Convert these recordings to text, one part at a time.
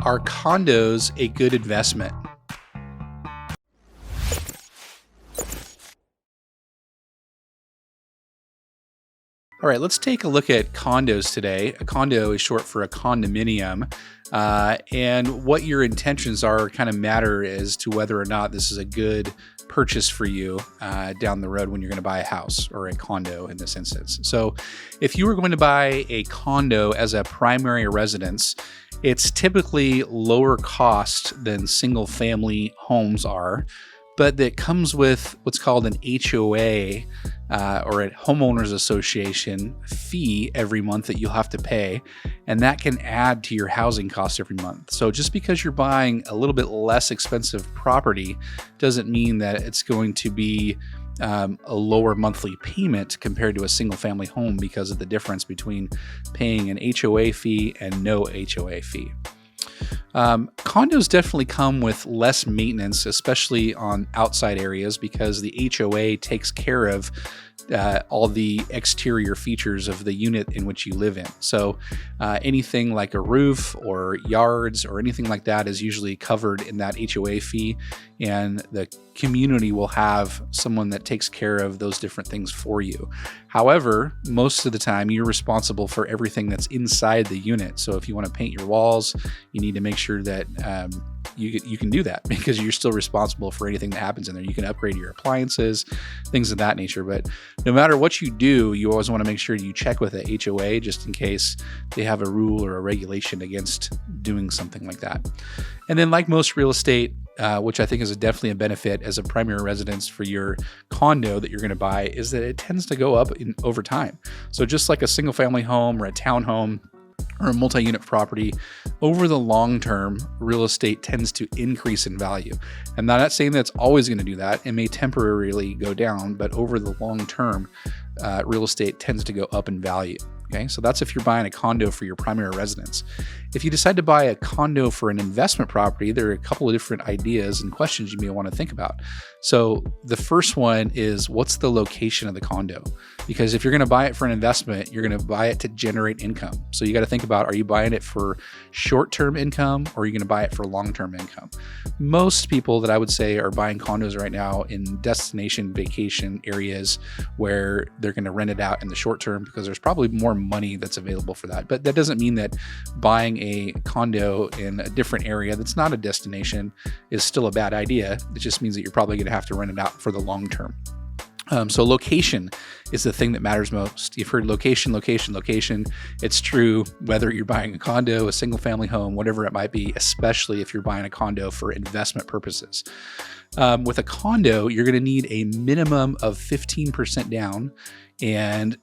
Are condos a good investment? All right, let's take a look at condos today. A condo is short for a condominium. And what your intentions are kind of matter as to whether or not this is a good purchase for you down the road when you're going to buy a house or a condo in this instance. So if you were going to buy a condo as a primary residence, it's typically lower cost than single family homes are, but that comes with what's called an HOA or a homeowners association fee every month that you'll have to pay. And that can add to your housing costs every month. So just because you're buying a little bit less expensive property doesn't mean that it's going to be a lower monthly payment compared to a single family home because of the difference between paying an HOA fee and no HOA fee. Condos definitely come with less maintenance, especially on outside areas, because the HOA takes care of all the exterior features of the unit in which you live in. So anything like a roof or yards or anything like that is usually covered in that HOA fee, and the community will have someone that takes care of those different things for you. However, most of the time you're responsible for everything that's inside the unit. So if you want to paint your walls, you need to make sure that you can do that, because you're still responsible for anything that happens in there. You can upgrade your appliances, things of that nature. But no matter what you do, you always want to make sure you check with the HOA just in case they have a rule or a regulation against doing something like that. And then, like most real estate, which I think is definitely a benefit as a primary residence for your condo that you're going to buy, is that it tends to go up over time. So just like a single family home or a townhome or a multi-unit property, over the long term, real estate tends to increase in value. I'm not saying that it's always going to do that. It may temporarily go down, but over the long term, real estate tends to go up in value. Okay, so that's if you're buying a condo for your primary residence. If you decide to buy a condo for an investment property, there are a couple of different ideas and questions you may want to think about. So the first one is, what's the location of the condo? Because if you're going to buy it for an investment, you're going to buy it to generate income. So you got to think about, are you buying it for short-term income or are you going to buy it for long-term income? Most people that I would say are buying condos right now in destination vacation areas where they're going to rent it out in the short term because there's probably more money that's available for that. But that doesn't mean that buying a condo in a different area that's not a destination is still a bad idea. It just means that you're probably going to have to rent it out for the long term. So location is the thing that matters most. You've heard location, location, location. It's true whether you're buying a condo, a single family home, whatever it might be, especially if you're buying a condo for investment purposes. With a condo, you're going to need a minimum of 15% down, and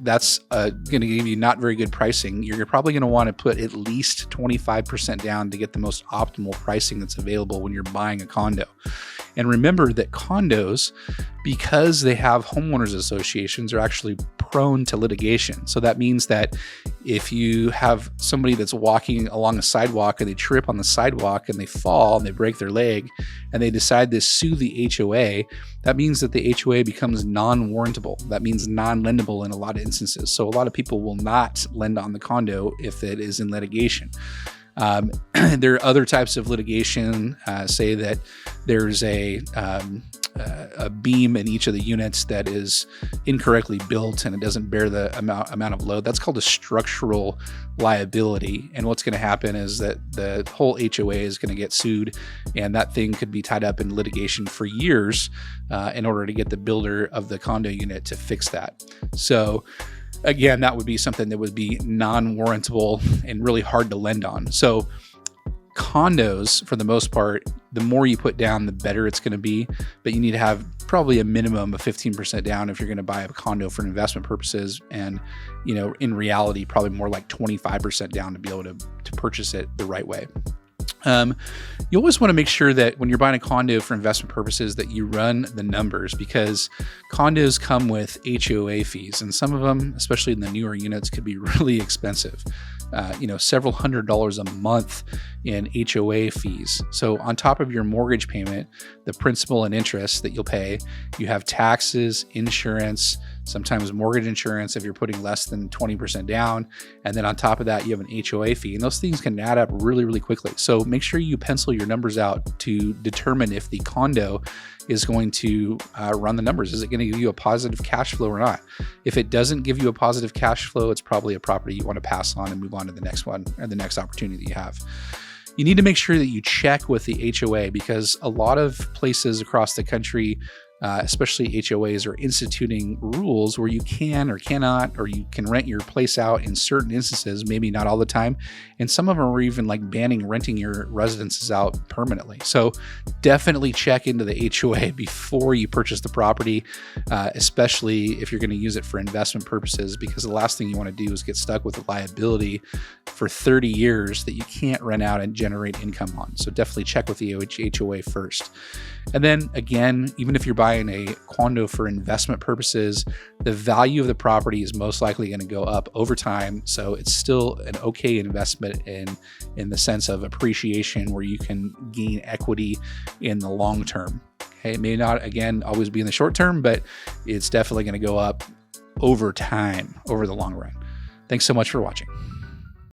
that's going to give you not very good pricing. You're probably going to want to put at least 25% down to get the most optimal pricing that's available when you're buying a condo. And remember that condos, because they have homeowners associations, are actually prone to litigation. So that means that if you have somebody that's walking along a sidewalk and they trip on the sidewalk and they fall and they break their leg and they decide to sue the HOA, that means that the HOA becomes non-warrantable. That means non-lendable in a lot of instances. So a lot of people will not lend on the condo if it is in litigation. There are other types of litigation, say that there's a beam in each of the units that is incorrectly built and it doesn't bear the amount of load. That's called a structural liability. And what's going to happen is that the whole HOA is going to get sued, and that thing could be tied up in litigation for years in order to get the builder of the condo unit to fix that. So again, that would be something that would be non-warrantable and really hard to lend on. So condos, for the most part, the more you put down, the better it's going to be. But you need to have probably a minimum of 15% down if you're going to buy a condo for investment purposes. And, in reality, probably more like 25% down to be able to purchase it the right way. You always want to make sure that when you're buying a condo for investment purposes that you run the numbers, because condos come with HOA fees, and some of them, especially in the newer units, could be really expensive. several $100s a month in HOA fees. So on top of your mortgage payment, the principal and interest that you'll pay, you have taxes, insurance, sometimes mortgage insurance if you're putting less than 20% down. And then on top of that, you have an HOA fee, and those things can add up really, really quickly. So make sure you pencil your numbers out to determine if the condo is going to run the numbers. Is it going to give you a positive cash flow or not? If it doesn't give you a positive cash flow, it's probably a property you want to pass on and move on to the next one or the next opportunity that you have. You need to make sure that you check with the HOA, because a lot of places across the country, especially HOAs, are instituting rules where you can or cannot, or you can rent your place out in certain instances, maybe not all the time. And some of them are even like banning renting your residences out permanently. So definitely check into the HOA before you purchase the property, especially if you're going to use it for investment purposes, because the last thing you want to do is get stuck with a liability for 30 years that you can't rent out and generate income on. So definitely check with the HOA first. And then again, even if you're buying a condo for investment purposes, the value of the property is most likely going to go up over time. So it's still an okay investment in the sense of appreciation, where you can gain equity in the long term. Okay, it may not, again, always be in the short term, but it's definitely going to go up over time, over the long run. Thanks so much for watching.